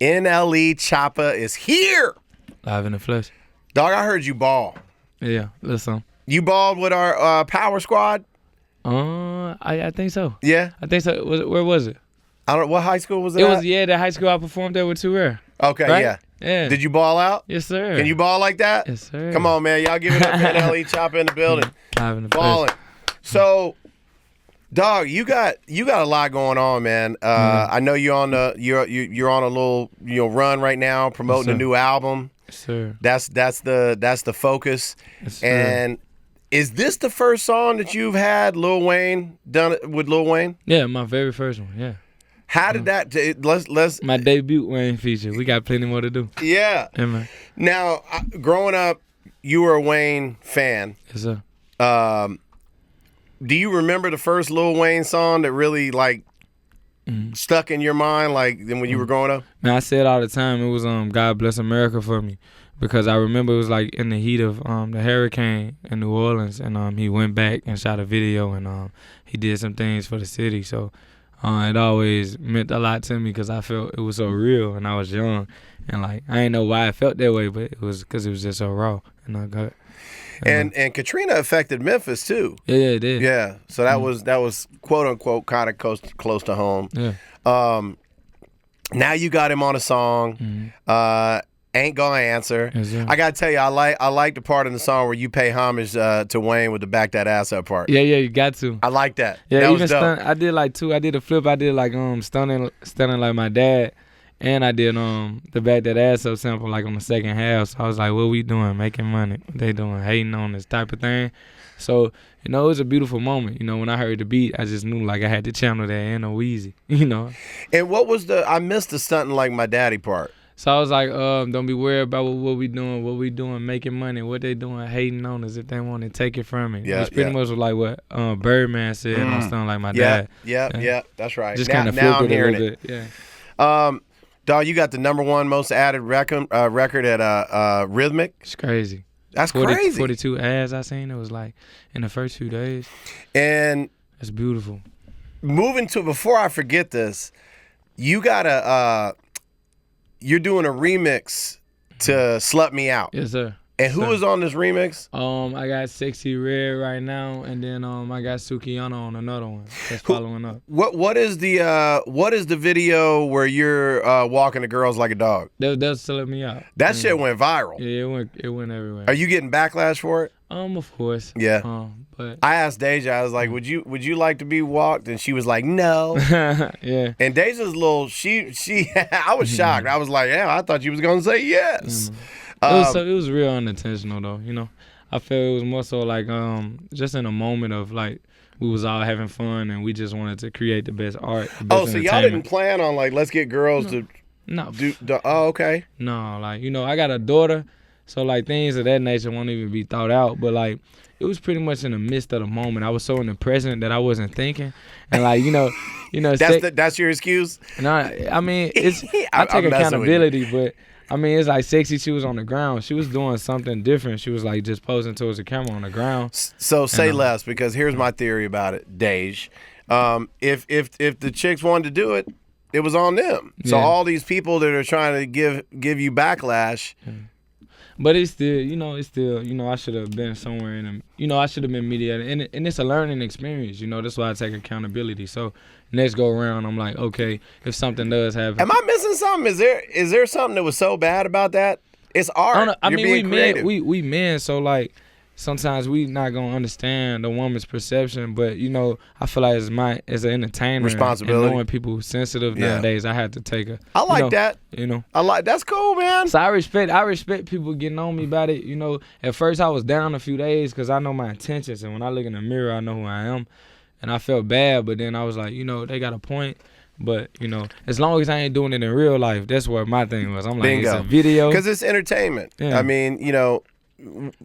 NLE Choppa is here. Live in the flesh. Dog, I heard you ball. Yeah, listen. You balled with our power squad? I think so. Yeah? I think so. Where was it? I don't know. What high school was it It at? was, the high school I performed at with Too Rare. Okay, right? yeah. Yeah. Did you ball out? Yes, sir. Can you ball like that? Yes, sir. Come on, man. Y'all give it up for NLE Choppa in the building. Live in the Balling. flesh. So, dog, you got a lot going on, man. I know you're on a little run right now, promoting a new album. Yes, sir. That's the focus. Yes, sir. And is this the first song that you've had Lil Wayne done it with Lil Wayne? Yeah, my very first one. Yeah. How did that? Let's. My debut Wayne feature. We got plenty more to do. Yeah. Yeah, man. Now, growing up, you were a Wayne fan. Yes, sir. Do you remember the first Lil Wayne song that really stuck in your mind, when you were growing up? Man, I say it all the time. It was God Bless America for me, because I remember it was like in the heat of the hurricane in New Orleans, and he went back and shot a video, and he did some things for the city. So it always meant a lot to me because I felt it was so real, and I was young, and I didn't know why I felt that way, but it was because it was just so raw, and I got. And Katrina affected Memphis too. Yeah, it did. Yeah, so that was quote unquote kind of close to home. Yeah. Now you got him on a song. Ain't Gonna Answer. Yes, sir. I gotta tell you, I like the part in the song where you pay homage to Wayne with the back that ass up part. Yeah, you got to. I like that. Yeah, that even was dope. I did two. I did a flip. I did stunning like my dad, and I did the back that ass up sample on the second half. So I was like, what we doing? Making money. What they doing? Hating on this type of thing. So it was a beautiful moment. When I heard the beat, I just knew I had to channel that and Weezy. And what was I missed the stunting like my daddy part. So I was like, don't be worried about what we doing, making money, what they doing, hating on us if they want to take it from me. Yeah, it's pretty much like what Birdman said on Stunning Like My Dad. Yeah, that's right. Just now, kind of now I'm flipped it a hearing little it. bit. Yeah. Dog, you got the #1 most added record at Rhythmic. It's crazy. That's crazy. 42 ads I seen. It was in the first few days. And it's beautiful. Moving to, before I forget this, you got you're doing a remix to Slut Me Out. Yes, sir. And who is on this remix? I got Sexy Red right now, and then I got Sukiana on another one that's following up. What is the video where you're walking the girls like a dog? That's Slut Me Out. That shit went viral. Yeah, it went everywhere. Are you getting backlash for it? Of course. Yeah. But I asked Deja, I was like, would you like to be walked? And she was like, no. Yeah. And Deja's little, she I was shocked. I was like, yeah, I thought you was gonna say yes. It was real unintentional though. I feel it was more so just in a moment of we was all having fun and we just wanted to create the best art. So y'all didn't plan on let's get girls to do. Oh, okay. No, I got a daughter, so things of that nature won't even be thought out. But it was pretty much in the midst of the moment. I was so in the present that I wasn't thinking, and that's your excuse. No, I mean it's I take accountability, but. I mean, it's Sexy, she was on the ground. She was doing something different. She was just posing towards the camera on the ground. So say less, because here's my theory about it, Dej. If the chicks wanted to do it, it was on them. So all these people that are trying to give you backlash. But it's still, I should have been somewhere in them. I should have been mediated. And it's a learning experience, that's why I take accountability. So next go around, I'm like, okay, if something does happen. Am I missing something? Is there something that was so bad about that? It's art. I mean, we men, so sometimes we not gonna understand the woman's perception, but I feel like as an entertainer, responsibility, and knowing people sensitive nowadays, I had to take a. I like that. That's cool, man. So I respect people getting on me about it. At first I was down a few days because I know my intentions, and when I look in the mirror, I know who I am, and I felt bad. But then I was like, they got a point. But, as long as I ain't doing it in real life, that's what my thing was. I'm like, Bingo. It's a video. Because it's entertainment. Yeah. I mean,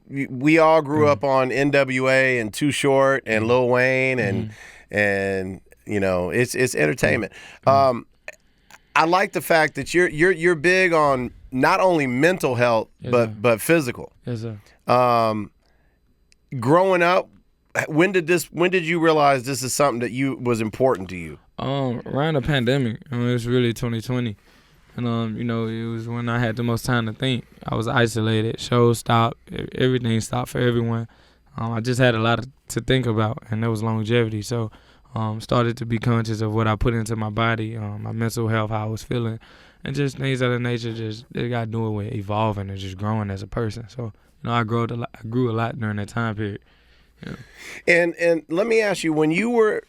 we all grew up on NWA and Too Short and Lil Wayne and it's entertainment. I like the fact that you're big on not only mental health but physical. Yes, sir. Growing up, when did you realize this is something that was important to you? Around the pandemic. It was really 2020. And, it was when I had the most time to think. I was isolated. Shows stopped. Everything stopped for everyone. I just had a lot to think about, and that was longevity. So started to be conscious of what I put into my body, my mental health, how I was feeling, and just things of the nature they got to do with evolving and just growing as a person. So, I grew a lot during that time period. Yeah. And let me ask you, when you were,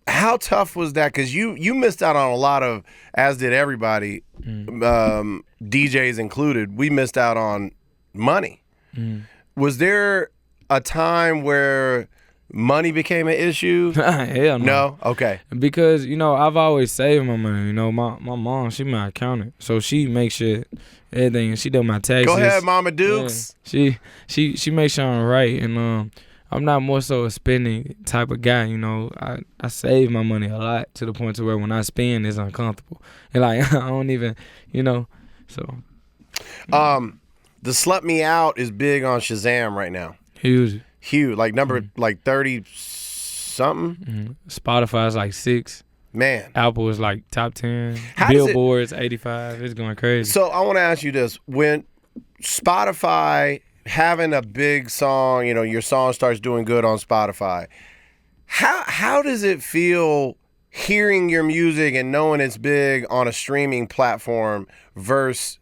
how tough was that? Because you missed out on a lot of, as did everybody, DJs included. We missed out on money. Was there a time where money became an issue? Hell no. No? Okay. Because, I've always saved my money. My mom, she my accountant. So she makes sure everything, she does my taxes. Go ahead, Mama Dukes. Yeah. She makes sure I'm right. And I'm not more so a spending type of guy, I save my money a lot to the point to where when I spend, it's uncomfortable. And like, I don't even, so. The Slut Me Out is big on Shazam right now. Huge. Like number like 30 something. Spotify's like 6. Man. Apple is like top 10. How Billboards 85. It's going crazy. So I want to ask you this: when Spotify having a big song, your song starts doing good on Spotify, how does it feel hearing your music and knowing it's big on a streaming platform versus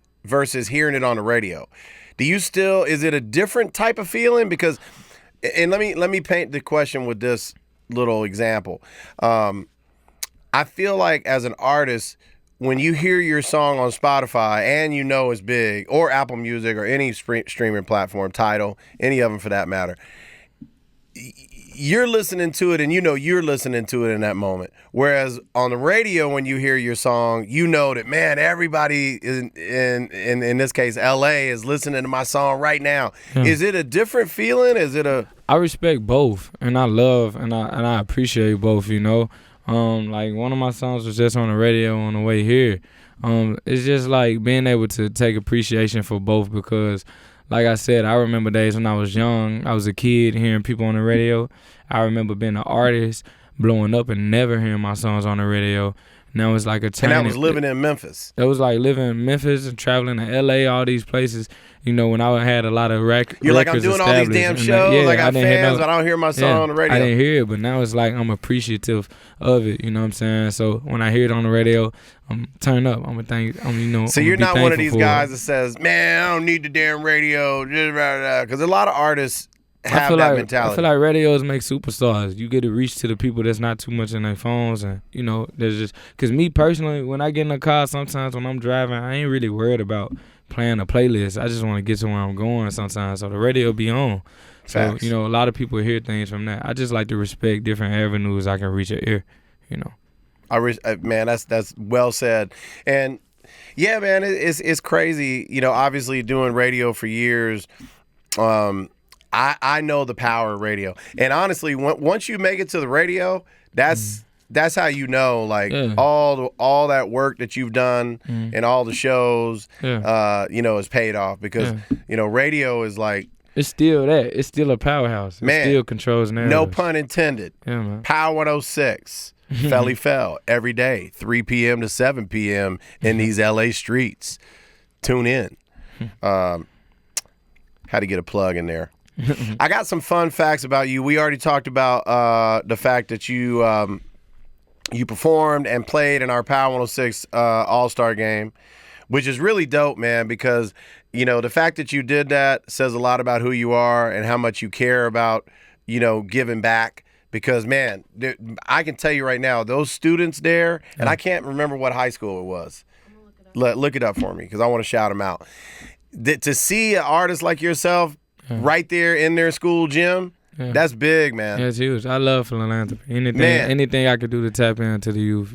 hearing it on the radio? Do you still, is it a different type of feeling? Because, and let me paint the question with this little example. I feel like as an artist, when you hear your song on Spotify and it's big, or Apple Music or any streaming platform, Tidal, any of them for that matter, you're listening to it and you're listening to it in that moment. Whereas on the radio, when you hear your song, that, man, everybody in this case, LA, is listening to my song right now. Is it a different feeling? Is it I respect both, and I love and I appreciate both, Like one of my songs was just on the radio on the way here. It's just like being able to take appreciation for both because, like I said, I remember days when I was young. I was a kid hearing people on the radio. I remember being an artist, blowing up and never hearing my songs on the radio. Now it's like a change. And that was living in Memphis. That was like living in Memphis and traveling to LA, all these places. When I had a lot of You're like, I'm doing all these damn shows. I got fans, but I don't hear my song on the radio. I didn't hear it, but now it's like I'm appreciative of it. You know what I'm saying? So when I hear it on the radio, I'm turn up. I'm So you're not one of these guys that says, man, I don't need the damn radio. Because a lot of artists have that mentality. I feel like radios make superstars. You get to reach to the people that's not too much in their phones. And, there's just, because me personally, when I get in the car, sometimes when I'm driving, I ain't really worried about playing a playlist. I just want to get to where I'm going sometimes. So the radio be on. Facts. So, a lot of people hear things from that. I just like to respect different avenues I can reach an ear, Man, that's well said. And yeah, man, it's crazy. Obviously doing radio for years, I know the power of radio. And honestly, once you make it to the radio, that's how all that work that you've done and all the shows, is paid off because, radio is like. It's still that. It's still a powerhouse. It still controls narratives. No pun intended. Yeah, man. Power 106. Felli Fell every day, 3 p.m. to 7 p.m. in these LA streets. Tune in. Had to get a plug in there. I got some fun facts about you. We already talked about the fact that you performed and played in our Power 106 All-Star game, which is really dope, man, because, the fact that you did that says a lot about who you are and how much you care about, giving back. Because, man, I can tell you right now, those students there, and I can't remember what high school it was. Look it up for me because I want to shout them out. To see an artist like yourself right there in their school gym, that's big, man. Yeah, it's huge. I love Philanthropy. Anything I could do to tap into the youth,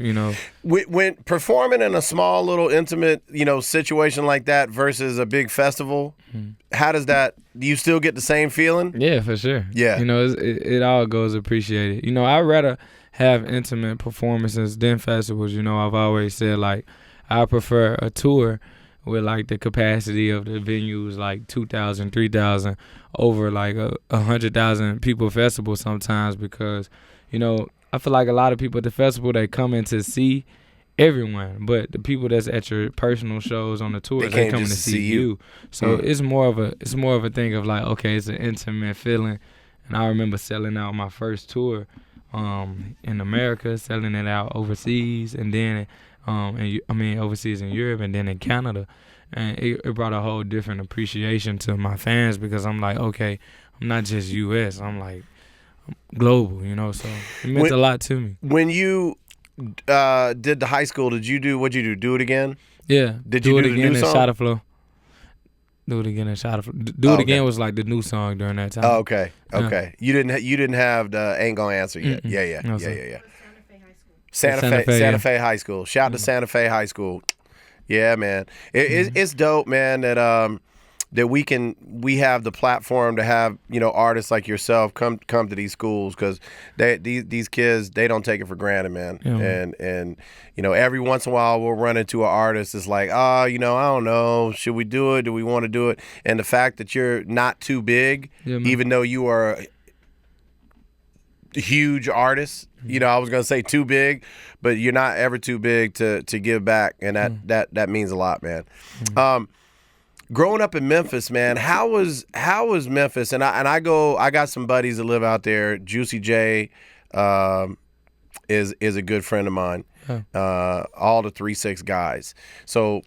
When performing in a small little intimate, situation like that versus a big festival, how does that, do you still get the same feeling? Yeah, for sure. Yeah. It all goes appreciated. I'd rather have intimate performances than festivals. I've always said, like, I prefer a tour with, like, the capacity of the venues, like 2,000, 3,000, over, like, 100,000 people festival sometimes because, I feel like a lot of people at the festival, they come in to see everyone, but the people that's at your personal shows on the tour, they coming to see you. So it's more of a thing of like, okay, it's an intimate feeling. And I remember selling out my first tour in America, selling it out overseas, and then overseas in Europe, and then in Canada. And it brought a whole different appreciation to my fans, because I'm like, okay, I'm not just U.S., I'm like global, you know. So it meant a lot to me. When you did the high school, what'd you do? Do It Again? Yeah. Did you do the new song? Shotta Flow. Do It Again and Shotta Flow. Do It Again was like the new song during that time. Oh, okay. Yeah. You didn't have the Ain't Gonna Answer yet. Mm-mm. Yeah. No, Yeah. Santa Fe Santa Fe High School. Shout out to Santa Fe High School. Yeah, man. It's dope, man, that we have the platform to have, you know, artists like yourself come to these schools, because these kids, they don't take it for granted, man. Yeah. And you know, every once in a while we'll run into an artist that's like, you know, I don't know, should we do it? Do we want to do it? And the fact that you're not too big, even though you are a huge artist, you know, I was gonna say too big, but you're not ever too big to give back, and that means a lot, man. Growing up in Memphis, man, how was Memphis? And I got some buddies that live out there. Juicy J is a good friend of mine. All the 3-6 guys. So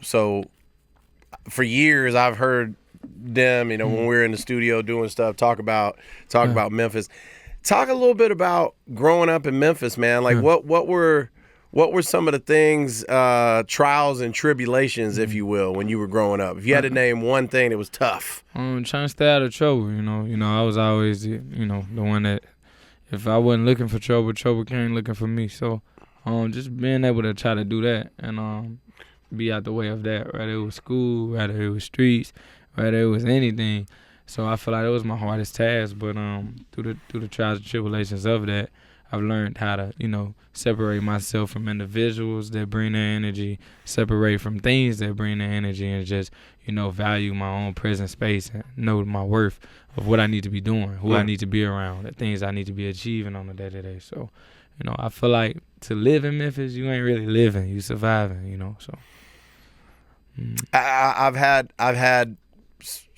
for years I've heard them, you know, when we're in the studio doing stuff, talk about Memphis. Talk a little bit about growing up in Memphis, man. Like what were some of the things, trials and tribulations, if you will, when you were growing up? If you had to name one thing that was tough. Trying to stay out of trouble, you know. I was always, the one that, if I wasn't looking for trouble, trouble came looking for me. So, just being able to try to do that and be out the way of that, whether it was school, whether it was streets, whether it was anything. So I feel like it was my hardest task, but through the trials and tribulations of that, I've learned how to, you know, separate myself from individuals that bring their energy, separate from things that bring their energy, and just, you know, value my own present space and know my worth of what I need to be doing, who I need to be around, the things I need to be achieving on a day-to-day. So, you know, I feel like to live in Memphis, you ain't really living, you surviving, you know. So I've had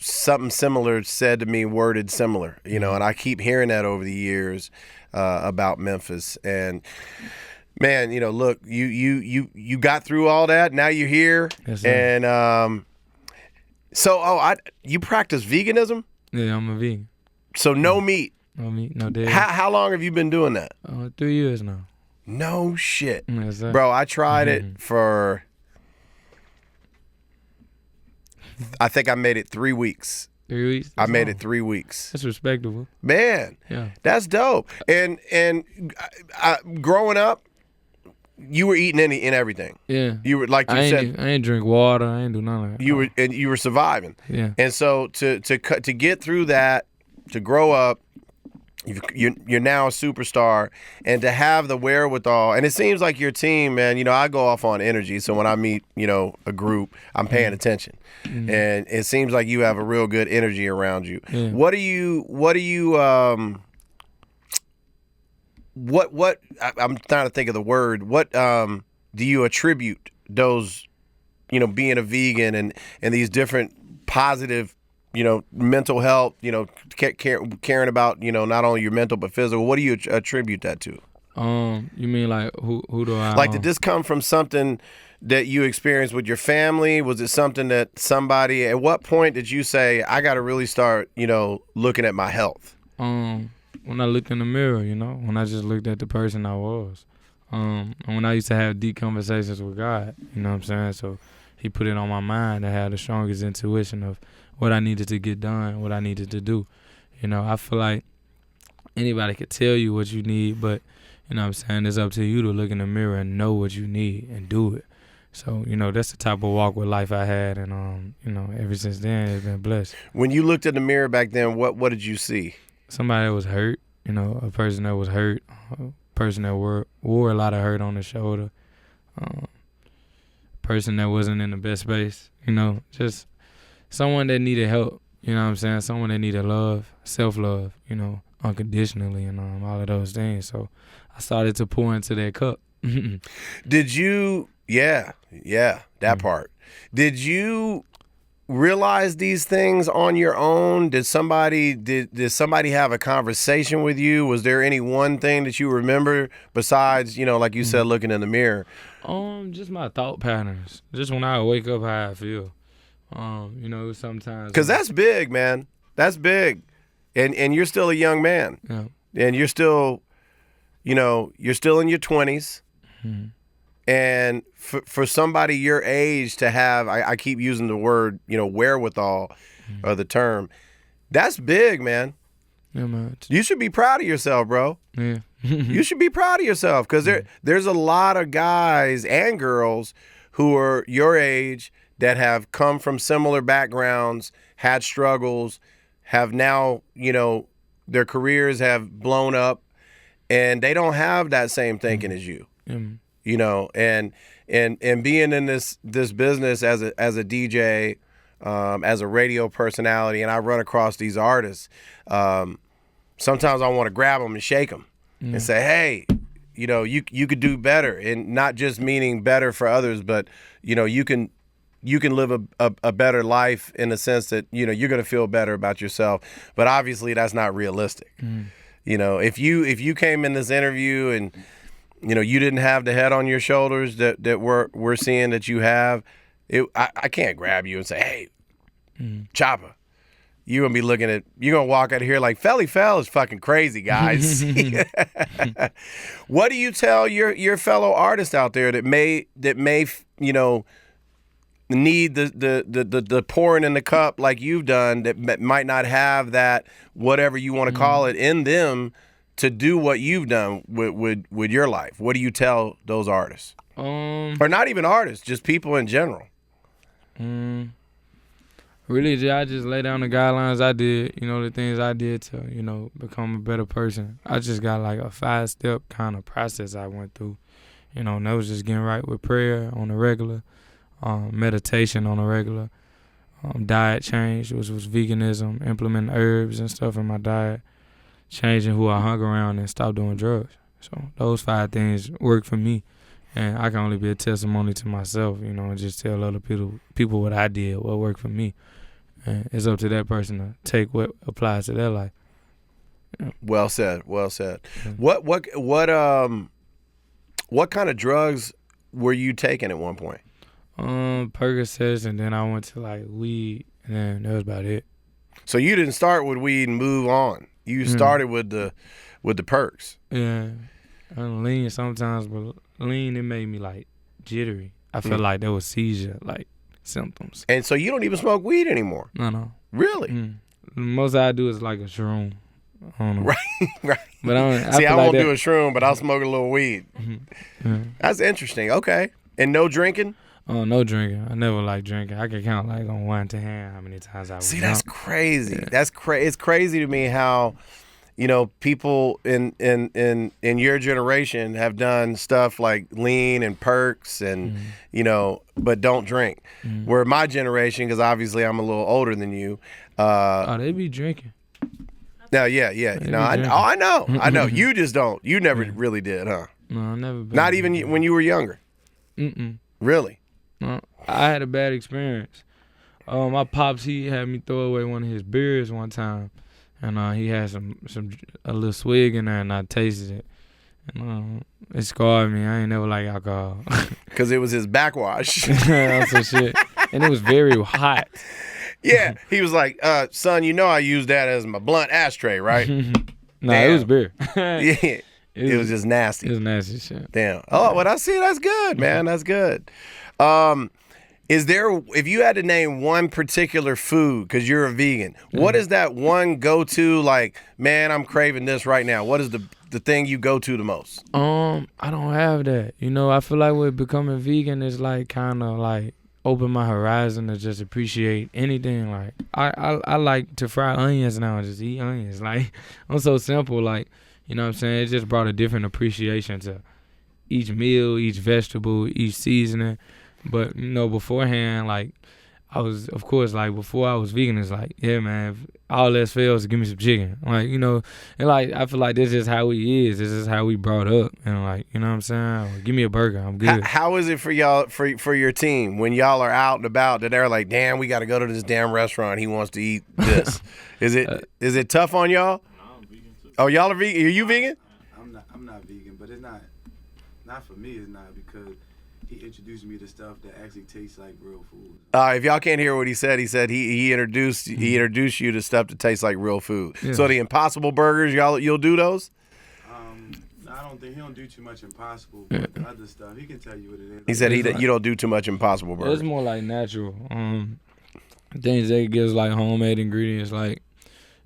something similar said to me, worded similar, you know, and I keep hearing that over the years about Memphis. And man, you know, look, you got through all that. Now you're here. Yes, sir. And you practice veganism? Yeah, I'm a vegan. So no meat. No meat, no dairy. How long have you been doing that? 3 years now. No shit. Yes, sir. Bro, I tried it for, I think I made it 3 weeks. 3 weeks? I made it 3 weeks. That's respectable. Man, yeah, that's dope. And growing up, you were eating in everything. Yeah. You were, like you said, I ain't drink water. I ain't do none of that. You were surviving. Yeah. And so to get through that, to grow up, you're now a superstar, and to have the wherewithal, and it seems like your team, man, you know, I go off on energy, so when I meet, you know, a group, I'm paying attention. Mm-hmm. And it seems like you have a real good energy around you. Yeah. What I'm trying to think of the word, what do you attribute those, you know, being a vegan and these different positive, you know, mental health, you know, caring about, you know, not only your mental but physical, what do you attribute that to? You mean like who do I like? Did this come from something that you experienced with your family? Was it something that somebody? At what point did you say, I got to really start, you know, looking at my health? When I looked in the mirror, you know, when I just looked at the person I was, and when I used to have deep conversations with God, you know what I'm saying? So He put it on my mind to have the strongest intuition of what I needed to get done, what I needed to do. You know, I feel like anybody could tell you what you need, but, you know what I'm saying, it's up to you to look in the mirror and know what you need and do it. So, you know, that's the type of walk with life I had, and, you know, ever since then, it's been blessed. When you looked in the mirror back then, what did you see? Somebody that was hurt, you know, a person that was hurt, a person that wore a lot of hurt on the shoulder, person that wasn't in the best space, you know, just someone that needed help, you know what I'm saying? Someone that needed love, self-love, you know, unconditionally, and all of those things. So I started to pour into that cup. Did you Yeah, that part. Did you realize these things on your own? Did somebody have a conversation with you? Was there any one thing that you remember besides, like you said, looking in the mirror? Just my thought patterns. Just when I wake up, how I feel. Sometimes. Because that's big, man. That's big. And you're still a young man. Yeah. And you're still, you're still in your 20s. Mm-hmm. And for somebody your age to have, I keep using the word, wherewithal, or the term, that's big, man. Yeah, man. You should be proud of yourself, bro. Yeah. You should be proud of yourself, because there's a lot of guys and girls who are your age that have come from similar backgrounds, had struggles, have now, their careers have blown up, and they don't have that same thinking as you. Mm. And being in this business as a DJ, as a radio personality, and I run across these artists, sometimes I want to grab them and shake them and say, hey, you could do better, and not just meaning better for others, but you can live a better life in the sense that you're going to feel better about yourself. But obviously that's not realistic. If you came in this interview and you didn't have the head on your shoulders that we're seeing that you have, I can't grab you and say, hey, Choppa, you're going to be you're going to walk out of here like, Felli Fell is fucking crazy, guys. What do you tell your fellow artists out there that may need the pouring in the cup like you've done, that might not have that, whatever you want to call it, in them, to do what you've done with your life? What do you tell those artists? Or not even artists, just people in general. Really, I just lay down the guidelines I did, the things I did to, become a better person. I just got like a 5-step kind of process I went through. And that was just getting right with prayer on the regular, meditation on the regular, diet change, which was veganism, implementing herbs and stuff in my diet, changing who I hung around, and stop doing drugs. So those 5 things work for me, and I can only be a testimony to myself, and just tell other people what I did, what worked for me. And it's up to that person to take what applies to their life. Yeah. Well said. Yeah. What kind of drugs were you taking at one point? Percocets, and then I went to like weed, and then that was about it. So you didn't start with weed and move on. You started with the perks. Yeah, and lean sometimes, but lean, it made me like jittery. I felt like there was seizure like symptoms. And so you don't even smoke weed anymore? No. Really? Most I do is like a shroom. I don't know. Right. But I won't do a shroom, but I'll smoke a little weed. Yeah. That's interesting. Okay. And no drinking? Oh, no drinking. I never like drinking. I can count like on one to hand how many times I was See, that's crazy. Yeah. It's crazy to me how, people in your generation have done stuff like lean and perks and, but don't drink. Where my generation, because obviously I'm a little older than you. They be drinking. No, yeah. I know. You just don't. You never really did, huh? No, I never been. Not even when you were younger? Really? No, I had a bad experience. My pops, he had me throw away one of his beers one time, and he had a little swig in there, and I tasted it, and it scarred me. I ain't never liked alcohol. Because it was his backwash. That's some shit, and it was very hot. Yeah, he was like, son, I used that as my blunt ashtray, right? No, it was beer. Yeah. It was just nasty. It was nasty shit. Damn. Oh, what I see, that's good, man. That's good. If you had to name one particular food, because you're a vegan, what is that one go-to, like, man, I'm craving this right now? What is the thing you go to the most? I don't have that. I feel like with becoming vegan is like kind of like open my horizon to just appreciate anything. Like I like to fry onions now and just eat onions. Like I'm so simple, like, you know what I'm saying? It just brought a different appreciation to each meal, each vegetable, each seasoning. But, beforehand, like, I was, of course, like, before I was vegan, it's like, yeah, man, if all else fails, give me some chicken. Like, you know, and, like, I feel like this is how we is. This is how we brought up. And, like, you know what I'm saying? Or, give me a burger. I'm good. How is it for y'all, for your team, when y'all are out and about, that they're like, damn, we got to go to this damn restaurant. He wants to eat this. Is it tough on y'all? No, I'm vegan too. Oh, y'all are vegan? Are you vegan? I'm not vegan, but it's not for me. It's not because he introduced me to stuff that actually tastes like real food. If y'all can't hear what he said he introduced you to stuff that tastes like real food. Yeah. So the Impossible Burgers, you'll do those? I don't think he don't do too much Impossible, but the other stuff he can tell you what it is. He said you don't do too much Impossible Burgers. It's more like natural. Things they gives like homemade ingredients, like,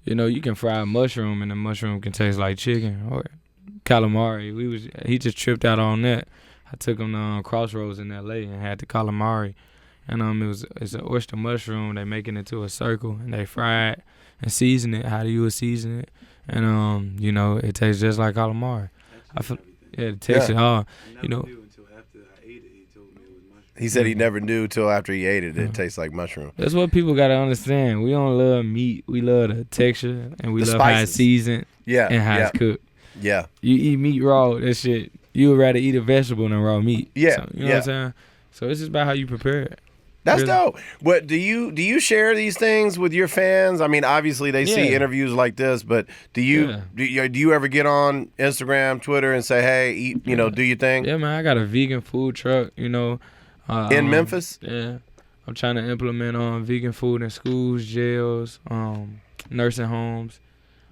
you know, you can fry a mushroom and the mushroom can taste like chicken or calamari. He just tripped out on that. I took him to Crossroads in L.A. and had the calamari, and it's an oyster mushroom. They make it into a circle and they fry it and season it. How do you season it? And you know, it tastes just like calamari. It tastes hard. You know. He said he never knew till after he ate it. It tastes like mushroom. That's what people gotta understand. We don't love meat. We love the texture and we love spices. how it's seasoned and how it's cooked. Yeah. You eat meat raw, that shit. You would rather eat a vegetable than raw meat. Yeah. So, you know what I'm saying? So it's just about how you prepare it. That's dope. What do you share these things with your fans? I mean, obviously they see interviews like this, but do you ever get on Instagram, Twitter, and say, hey, eat, do your thing? Yeah, man. I got a vegan food truck. You know, in Memphis. Yeah, I'm trying to implement vegan food in schools, jails, nursing homes.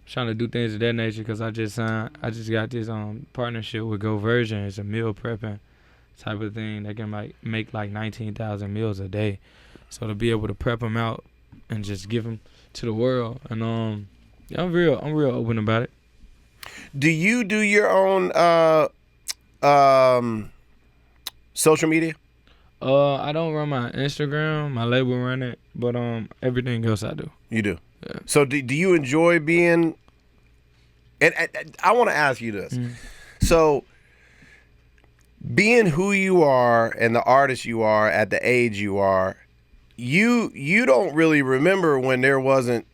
I'm trying to do things of that nature because I just got this partnership with Go Virgin. It's a meal prepping type of thing. They can make like 19,000 meals a day. So to be able to prep them out and just give them to the world, and I'm real open about it. Do you do your own social media? I don't run my Instagram. My label run it, but everything else I do. You do. Yeah. So do you enjoy being? And I want to ask you this. So, being who you are and the artist you are at the age you are, you don't really remember when there wasn't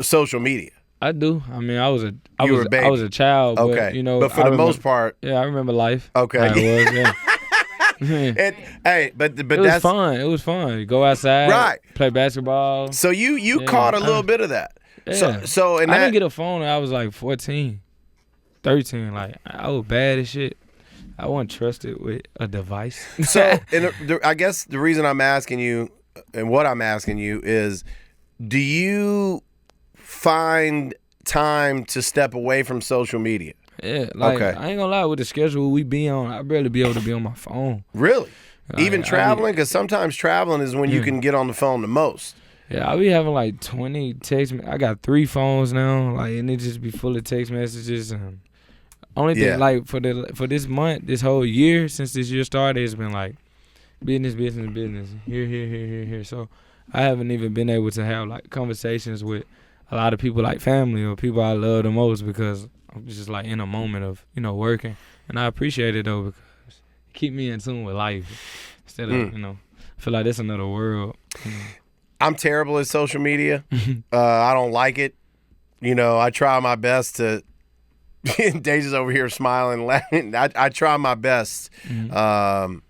social media. I do. I mean, I was a child. Okay. But, but for the most part, yeah, I remember life. Okay. How it was, yeah. but it was fun. It was fun. Go outside, right? Play basketball. So you caught a little bit of that. Yeah. So I didn't get a phone when I was like 14, 13. Like, I was bad as shit. I wasn't trusted with a device. So I guess the reason I'm asking you and what I'm asking you is, do you find time to step away from social media? Yeah, like, I ain't gonna lie, with the schedule we be on, I barely be able to be on my phone. Really? Even traveling? Because sometimes traveling is when you can get on the phone the most. Yeah, I be having like 20 text. I got 3 phones now, like, and it just be full of text messages. And only thing, like, for this month, this whole year, since this year started, it's been like business, here. So I haven't even been able to have like conversations with a lot of people, like family or people I love the most, because I'm just like in a moment of, working. And I appreciate it though, because it keep me in tune with life instead of, I feel like that's another world. I'm terrible at social media. I don't like it. I try my best to. Deja's over here smiling, laughing. I try my best, but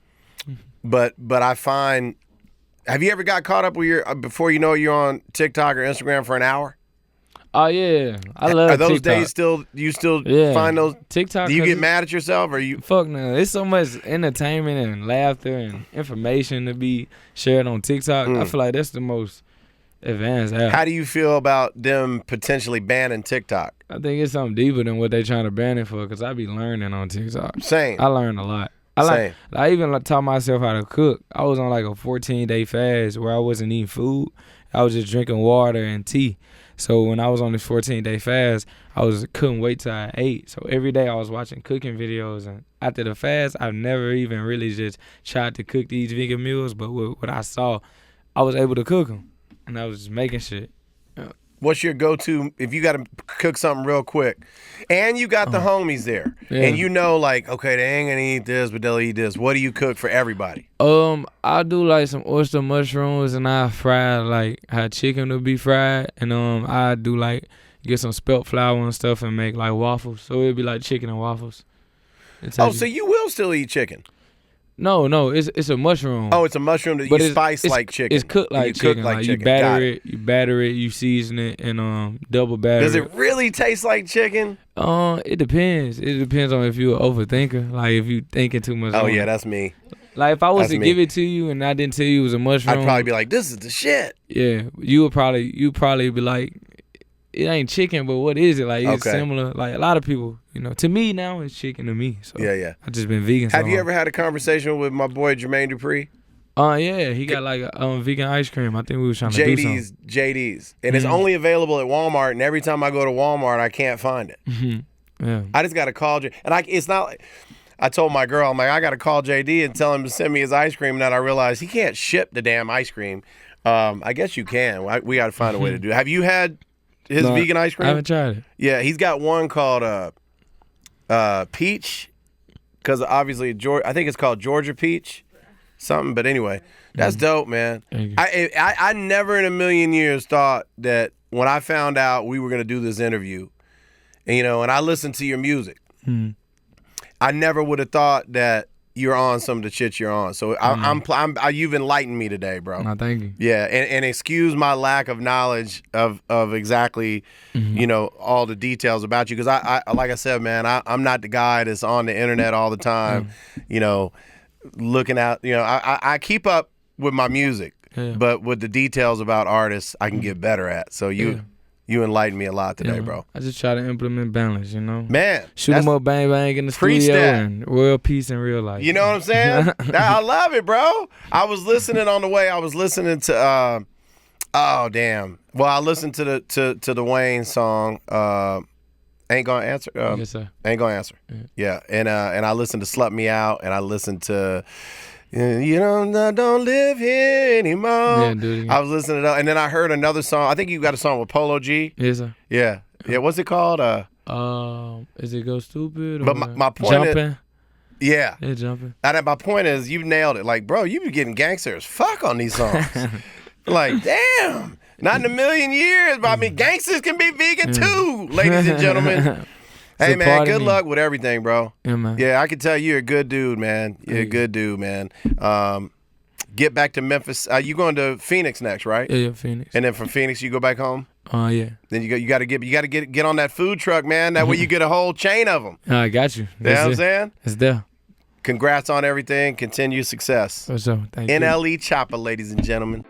I find. Have you ever got caught up with before you're on TikTok or Instagram for an hour? Oh yeah, I love. Are those TikTok. days still? You still find those TikTok? Do you get mad at yourself, or you? Fuck no! It's so much entertainment and laughter and information to be shared on TikTok. I feel like that's the most advanced app. How do you feel about them potentially banning TikTok? I think it's something deeper than what they trying to ban it for, because I be learning on TikTok. Same. I learn a lot. I even taught myself how to cook. I was on like a 14-day fast where I wasn't eating food. I was just drinking water and tea. So when I was on this 14-day fast, couldn't wait till I ate. So every day I was watching cooking videos, and after the fast, I've never even really just tried to cook these vegan meals. But what I saw, I was able to cook them, and I was just making shit. What's your go-to if you got to cook something real quick, and you got the homies there, and you know, like, okay, they ain't gonna eat this, but they'll eat this. What do you cook for everybody? I do like some oyster mushrooms, and I fry like how chicken will be fried, and I do like get some spelt flour and stuff and make like waffles. So it'd be like chicken and waffles. Oh, so you will still eat chicken? No, it's a mushroom. Oh, it's a mushroom that you spice like chicken. It's cooked like chicken. Like chicken. You batter it, you season it, and double batter. Does it really taste like chicken? It depends. It depends on if you're an overthinker. Like if you thinking too much. Oh yeah, that's me. Like if I was to give it to you and I didn't tell you it was a mushroom, I'd probably be like, "This is the shit." Yeah, you'd probably be like, "It ain't chicken, but what is it?" Like it's similar. Like a lot of people, to me now it's chicken to me. So yeah. I just been vegan. Have you ever had a conversation with my boy Jermaine Dupri? Yeah, he got like vegan ice cream. I think we was trying to do something. JD's, and it's only available at Walmart. And every time I go to Walmart, I can't find it. Yeah, I just got to call it's not like. I told my girl, I'm like, I got to call JD and tell him to send me his ice cream. And then I realized he can't ship the damn ice cream. I guess you can. We got to find a way to do it. Have you had his vegan ice cream? I haven't tried it. Yeah, he's got one called Peach, because obviously I think it's called Georgia Peach, something. But anyway, that's dope, man. I never in a million years thought that when I found out we were going to do this interview, and I listened to your music, I never would have thought that you're on some of the shit you're on. So you've enlightened me today, bro. No, thank you. Yeah, and excuse my lack of knowledge of exactly, all the details about you. Because I like I said, man, I'm not the guy that's on the internet all the time, looking at, I keep up with my music, but with the details about artists, I can get better at. So you enlightened me a lot today, bro. I just try to implement balance, Man. Shoot 'em up, bang, bang in the studio and world peace in real life. You know what I'm saying? I love it, bro. I was listening on the way. I was listening to, oh, damn. Well, I listened to the Wayne song, Ain't Gonna Answer. Yes, sir. Ain't Gonna Answer. Yeah. And I listened to Slut Me Out, and I listened to... I don't live here anymore. Yeah, dude. I was listening to that, and then I heard another song. I think you got a song with Polo G. Yes, sir. Yeah. What's it called? Is it Go Stupid? But my point Jumping. Yeah. Yeah, Jumping. And my point is, you nailed it. Like, bro, you be getting gangster as fuck on these songs. Like, damn. Not in a million years, but I mean, gangsters can be vegan too, ladies and gentlemen. Hey, man, good luck with everything, bro. Yeah, man. Yeah, I can tell you're a good dude, man. You're a good dude, man. Get back to Memphis. You going to Phoenix next, right? Yeah, Phoenix. And then from Phoenix, you go back home? Yeah. Then you got to get on that food truck, man. That way you get a whole chain of them. I got you. You know what I'm saying? It's there. Congrats on everything. Continue success. For sure. Thank you. NLE Choppa, ladies and gentlemen.